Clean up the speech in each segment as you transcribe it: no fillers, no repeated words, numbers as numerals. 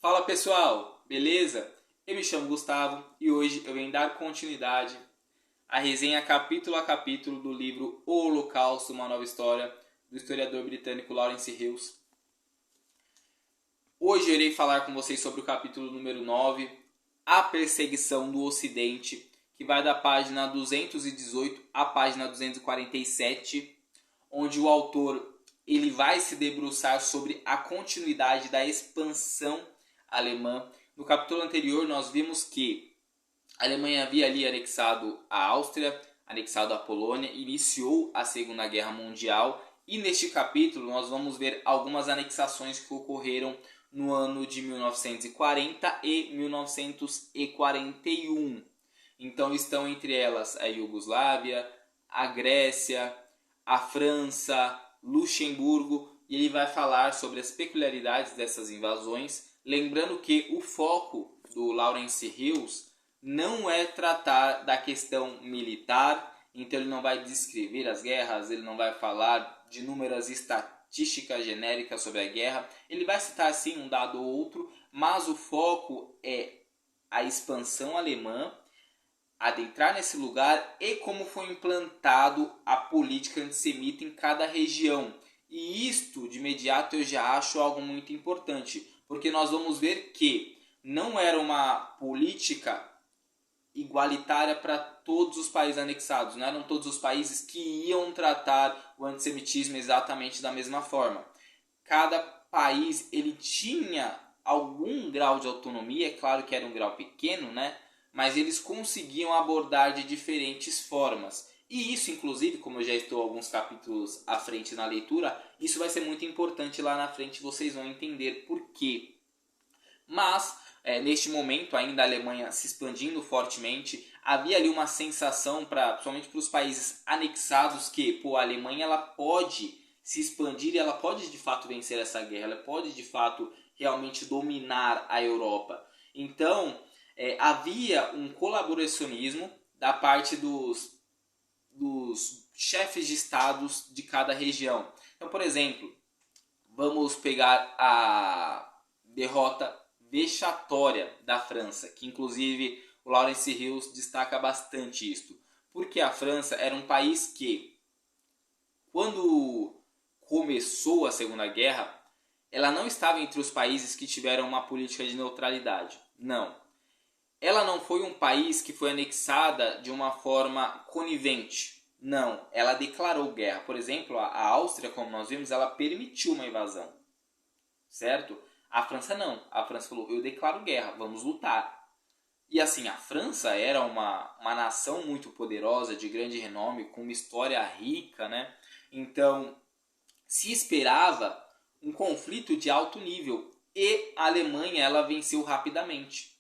Fala pessoal, beleza? Eu me chamo Gustavo e hoje eu venho dar continuidade à resenha capítulo a capítulo do livro O Holocausto, uma nova história, do historiador britânico Lawrence Hughes. Hoje eu irei falar com vocês sobre o capítulo número 9, A Perseguição do Ocidente, que vai da página 218 à página 247, onde o autor ele vai se debruçar sobre a continuidade da expansão alemã. No capítulo anterior nós vimos que a Alemanha havia ali anexado a Áustria, anexado a Polônia, iniciou a Segunda Guerra Mundial e neste capítulo nós vamos ver algumas anexações que ocorreram no ano de 1940 e 1941. Então estão entre elas a Iugoslávia, a Grécia, a França, Luxemburgo, e ele vai falar sobre as peculiaridades dessas invasões, lembrando que o foco do Lawrence Hughes não é tratar da questão militar, então ele não vai descrever as guerras, ele não vai falar de inúmeras estatísticas genéricas sobre a guerra, ele vai citar sim um dado ou outro, mas o foco é a expansão alemã, adentrar nesse lugar e como foi implantado a política antissemita em cada região. E isto, de imediato, eu já acho algo muito importante, porque nós vamos ver que não era uma política igualitária para todos os países anexados, não eram todos os países que iam tratar o antissemitismo exatamente da mesma forma. Cada país ele tinha algum grau de autonomia, é claro que era um grau pequeno, né? Mas eles conseguiam abordar de diferentes formas. E isso, inclusive, como eu já estou alguns capítulos à frente na leitura, isso vai ser muito importante lá na frente, vocês vão entender por quê. Mas, neste momento, ainda a Alemanha se expandindo fortemente, havia ali uma sensação, principalmente para os países anexados, que a Alemanha ela pode se expandir e ela pode de fato vencer essa guerra, ela pode de fato realmente dominar a Europa. Então, havia um colaboracionismo da parte dos chefes de estados de cada região. Então, por exemplo, vamos pegar a derrota vexatória da França, que inclusive o Lawrence Hughes destaca bastante isto. Porque a França era um país que, quando começou a Segunda Guerra, ela não estava entre os países que tiveram uma política de neutralidade. Não. Ela não foi um país que foi anexada de uma forma conivente. Não, ela declarou guerra. Por exemplo, a Áustria, como nós vimos, ela permitiu uma invasão. Certo? A França não. A França falou, eu declaro guerra, vamos lutar. E assim, a França era uma nação muito poderosa, de grande renome, com uma história rica, né? Então, se esperava um conflito de alto nível. E a Alemanha, ela venceu rapidamente.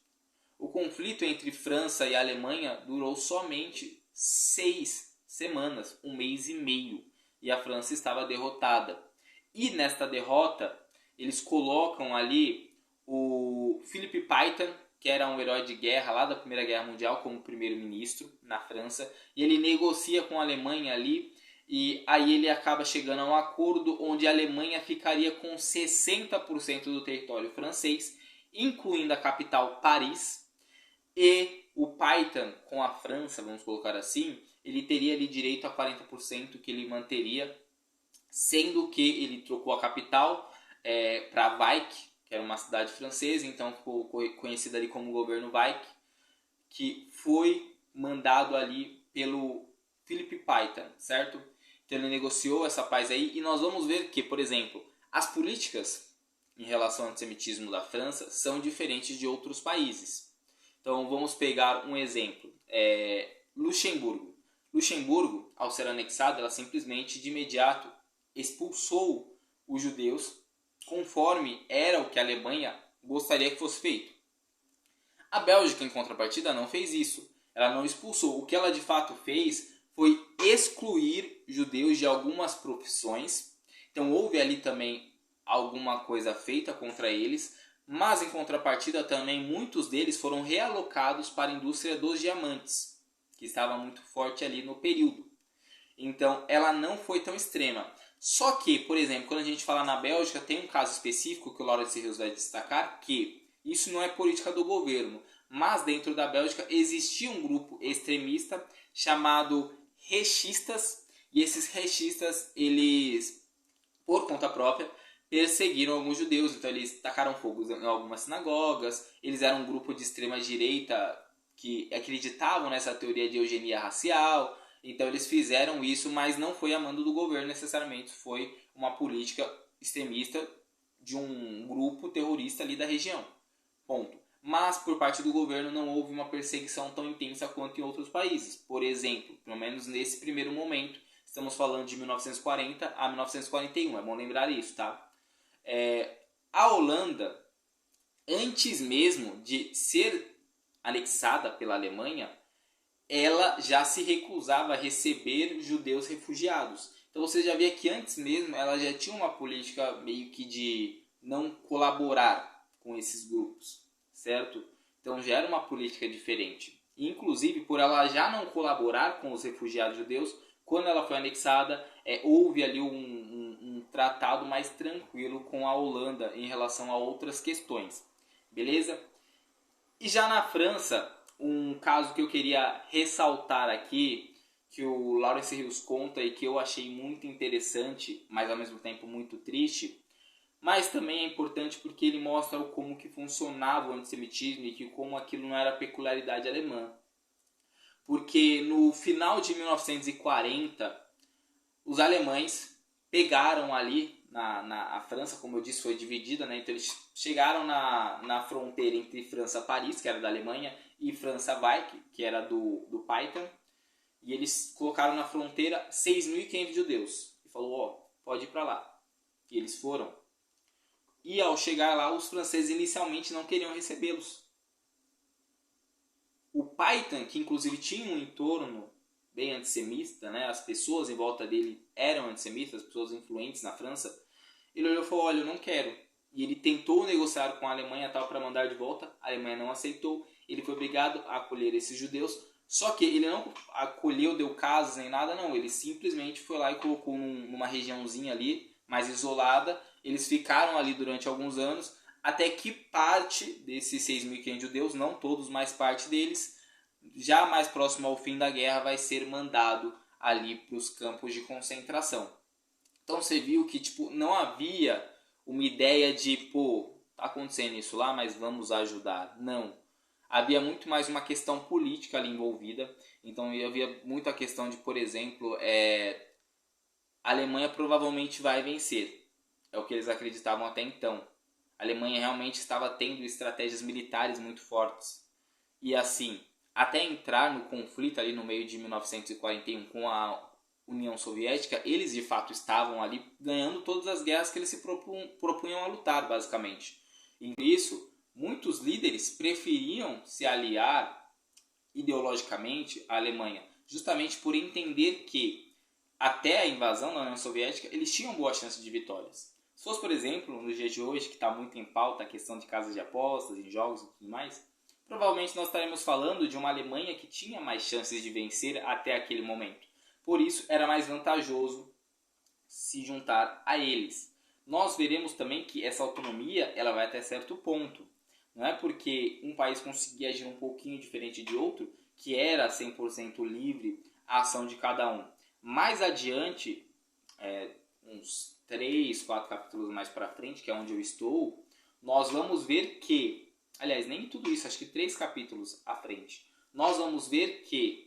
O conflito entre França e Alemanha durou somente 6 semanas, um mês e meio, e a França estava derrotada. E nesta derrota, eles colocam ali o Philippe Pétain, que era um herói de guerra lá da Primeira Guerra Mundial, como primeiro-ministro na França, e ele negocia com a Alemanha ali, e aí ele acaba chegando a um acordo onde a Alemanha ficaria com 60% do território francês, incluindo a capital Paris. E o Pétain com a França, vamos colocar assim, ele teria ali direito a 40% que ele manteria, sendo que ele trocou a capital para Vaik, que era uma cidade francesa, então ficou conhecida ali como governo Vaik, que foi mandado ali pelo Philippe Pétain, certo? Então ele negociou essa paz aí, e nós vamos ver que, por exemplo, as políticas em relação ao antissemitismo da França são diferentes de outros países. Então vamos pegar um exemplo, Luxemburgo. Luxemburgo, ao ser anexado, ela simplesmente de imediato expulsou os judeus conforme era o que a Alemanha gostaria que fosse feito. A Bélgica, em contrapartida, não fez isso. Ela não expulsou. O que ela de fato fez foi excluir judeus de algumas profissões. Então houve ali também alguma coisa feita contra eles, mas em contrapartida também muitos deles foram realocados para a indústria dos diamantes, que estava muito forte ali no período. Então ela não foi tão extrema. Só que, por exemplo, quando a gente fala na Bélgica, tem um caso específico que o Lawrence Hughes vai destacar, que Isso não é política do governo, mas dentro da Bélgica existia um grupo extremista chamado rechistas, e esses rechistas, eles, por conta própria, perseguiram alguns judeus. Então eles tacaram fogo em algumas sinagogas, eles eram um grupo de extrema direita que acreditavam nessa teoria de eugenia racial. Então eles fizeram isso, mas não foi a mando do governo necessariamente, foi uma política extremista de um grupo terrorista ali da região. Ponto. Mas por parte do governo não houve uma perseguição tão intensa quanto em outros países. Por exemplo, pelo menos nesse primeiro momento, estamos falando de 1940 a 1941, é bom lembrar isso, tá? A Holanda, antes mesmo de ser anexada pela Alemanha, ela já se recusava a receber judeus refugiados. Então você já via que antes mesmo ela já tinha uma política meio que de não colaborar com esses grupos, certo? Então já era uma política diferente. Inclusive, por ela já não colaborar com os refugiados judeus, quando ela foi anexada, houve ali um tratado mais tranquilo com a Holanda em relação a outras questões. Beleza? E já na França, um caso que eu queria ressaltar aqui, que o Lawrence Hughes conta e que eu achei muito interessante, mas ao mesmo tempo muito triste, mas também é importante porque ele mostra como que funcionava o antissemitismo e que como aquilo não era peculiaridade alemã. Porque no final de 1940, os alemães pegaram ali, a França, como eu disse, foi dividida, né? Então eles chegaram na fronteira entre França-Paris, que era da Alemanha, e França-Weich, que era do Python, e eles colocaram na fronteira 6.500 judeus. E falou, pode ir para lá. E eles foram. E ao chegar lá, os franceses inicialmente não queriam recebê-los. O Python, que inclusive tinha um entorno bem antissemita, né? As pessoas em volta dele eram antissemitas, as pessoas influentes na França, ele olhou e falou, olha, eu não quero. E ele tentou negociar com a Alemanha para mandar de volta, a Alemanha não aceitou, ele foi obrigado a acolher esses judeus, só que ele não acolheu, deu casas nem nada, não, ele simplesmente foi lá e colocou numa regiãozinha ali, mais isolada, eles ficaram ali durante alguns anos, até que parte desses 6.500 judeus, não todos, mas parte deles, já mais próximo ao fim da guerra, vai ser mandado ali para os campos de concentração. Então você viu que não havia uma ideia de, tá acontecendo isso lá, mas vamos ajudar. Não. Havia muito mais uma questão política ali envolvida. Então havia muita questão de, por exemplo, a Alemanha provavelmente vai vencer. É o que eles acreditavam até então. A Alemanha realmente estava tendo estratégias militares muito fortes. E assim, até entrar no conflito ali no meio de 1941 com a União Soviética, eles de fato estavam ali ganhando todas as guerras que eles se propunham a lutar, basicamente. E por isso, muitos líderes preferiam se aliar ideologicamente à Alemanha, justamente por entender que até a invasão da União Soviética eles tinham boa chance de vitórias. Se fosse, por exemplo, nos dias de hoje, que está muito em pauta a questão de casas de apostas, em jogos e tudo mais, provavelmente nós estaremos falando de uma Alemanha que tinha mais chances de vencer até aquele momento. Por isso, era mais vantajoso se juntar a eles. Nós veremos também que essa autonomia ela vai até certo ponto. Não é porque um país conseguia agir um pouquinho diferente de outro que era 100% livre a ação de cada um. Mais adiante, uns 3, 4 capítulos mais para frente, que é onde eu estou, nós vamos ver que, aliás, nem tudo isso, acho que 3 capítulos à frente, nós vamos ver que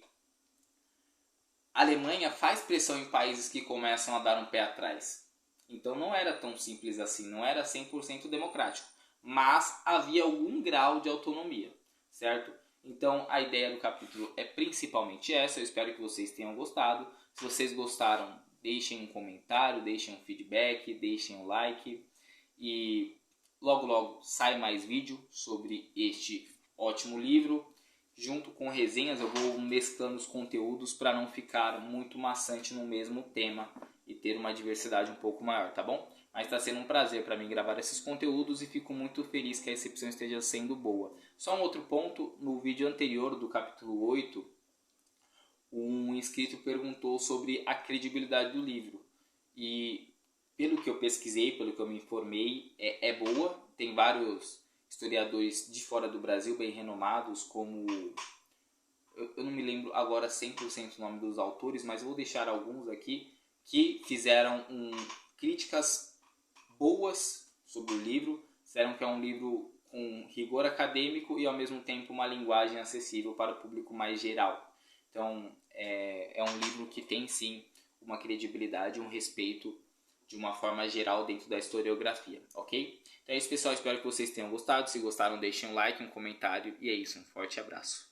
a Alemanha faz pressão em países que começam a dar um pé atrás. Então não era tão simples assim, não era 100% democrático, mas havia algum grau de autonomia, certo? Então a ideia do capítulo é principalmente essa, eu espero que vocês tenham gostado. Se vocês gostaram, deixem um comentário, deixem um feedback, deixem um like e logo logo sai mais vídeo sobre este ótimo livro. Junto com resenhas eu vou mesclando os conteúdos para não ficar muito maçante no mesmo tema e ter uma diversidade um pouco maior, tá bom? Mas está sendo um prazer para mim gravar esses conteúdos e fico muito feliz que a recepção esteja sendo boa. Só um outro ponto, no vídeo anterior do capítulo 8, um inscrito perguntou sobre a credibilidade do livro. E pelo que eu pesquisei, pelo que eu me informei, é boa, tem vários historiadores de fora do Brasil bem renomados, como... Eu não me lembro agora 100% o nome dos autores, mas vou deixar alguns aqui que fizeram críticas boas sobre o livro, disseram que é um livro com rigor acadêmico e ao mesmo tempo uma linguagem acessível para o público mais geral. Então é um livro que tem sim uma credibilidade, um respeito de uma forma geral dentro da historiografia, ok? Então é isso, pessoal, espero que vocês tenham gostado. Se gostaram, deixem um like, um comentário e é isso, um forte abraço.